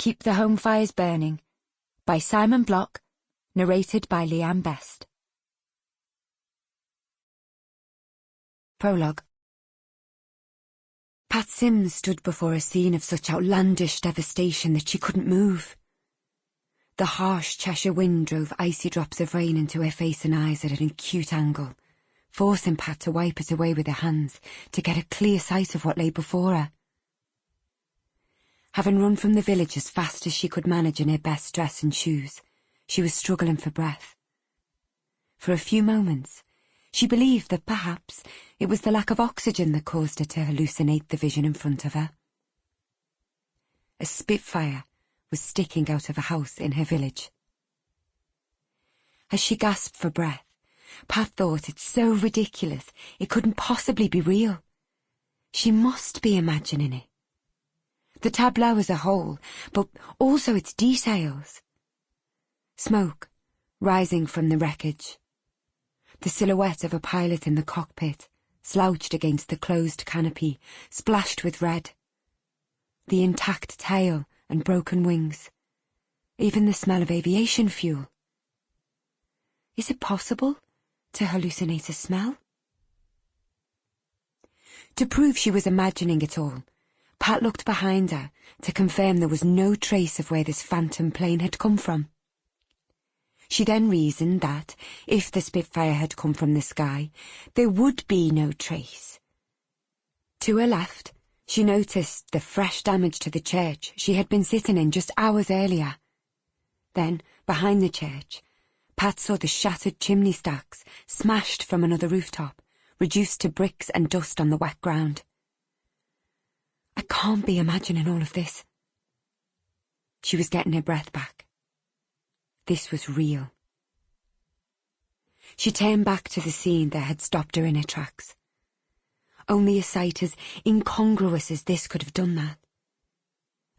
Keep the Home Fires Burning by Simon Block, narrated by Leanne Best. Prologue. Pat Sims stood before a scene of such outlandish devastation that she couldn't move. The harsh Cheshire wind drove icy drops of rain into her face and eyes at an acute angle, forcing Pat to wipe it away with her hands to get a clear sight of what lay before her. Having run from the village as fast as she could manage in her best dress and shoes, she was struggling for breath. For a few moments, she believed that perhaps it was the lack of oxygen that caused her to hallucinate the vision in front of her. A spitfire was sticking out of a house in her village. As she gasped for breath, Pat thought it so ridiculous it couldn't possibly be real. She must be imagining it. The tableau as a whole, but also its details. Smoke rising from the wreckage. The silhouette of a pilot in the cockpit, slouched against the closed canopy, splashed with red. The intact tail and broken wings. Even the smell of aviation fuel. Is it possible to hallucinate a smell? To prove she was imagining it all, Pat looked behind her to confirm there was no trace of where this phantom plane had come from. She then reasoned that, if the Spitfire had come from the sky, there would be no trace. To her left, she noticed the fresh damage to the church she had been sitting in just hours earlier. Then, behind the church, Pat saw the shattered chimney stacks smashed from another rooftop, reduced to bricks and dust on the wet ground. I can't be imagining all of this. She was getting her breath back. This was real. She turned back to the scene that had stopped her in her tracks. Only a sight as incongruous as this could have done that.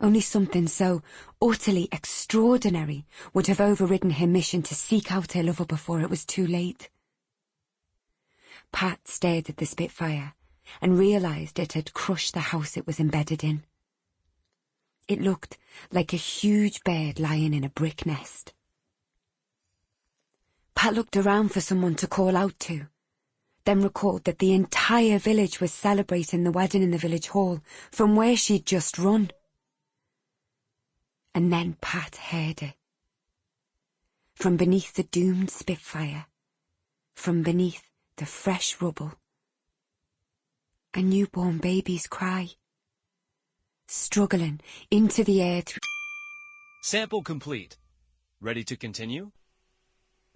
Only something so utterly extraordinary would have overridden her mission to seek out her lover before it was too late. Pat stared at the Spitfire and realised it had crushed the house it was embedded in. It looked like a huge bird lying in a brick nest. Pat looked around for someone to call out to, then recalled that the entire village was celebrating the wedding in the village hall from where she'd just run. And then Pat heard it. From beneath the doomed Spitfire, from beneath the fresh rubble, a newborn baby's cry, struggling into the air through... Sample complete. Ready to continue?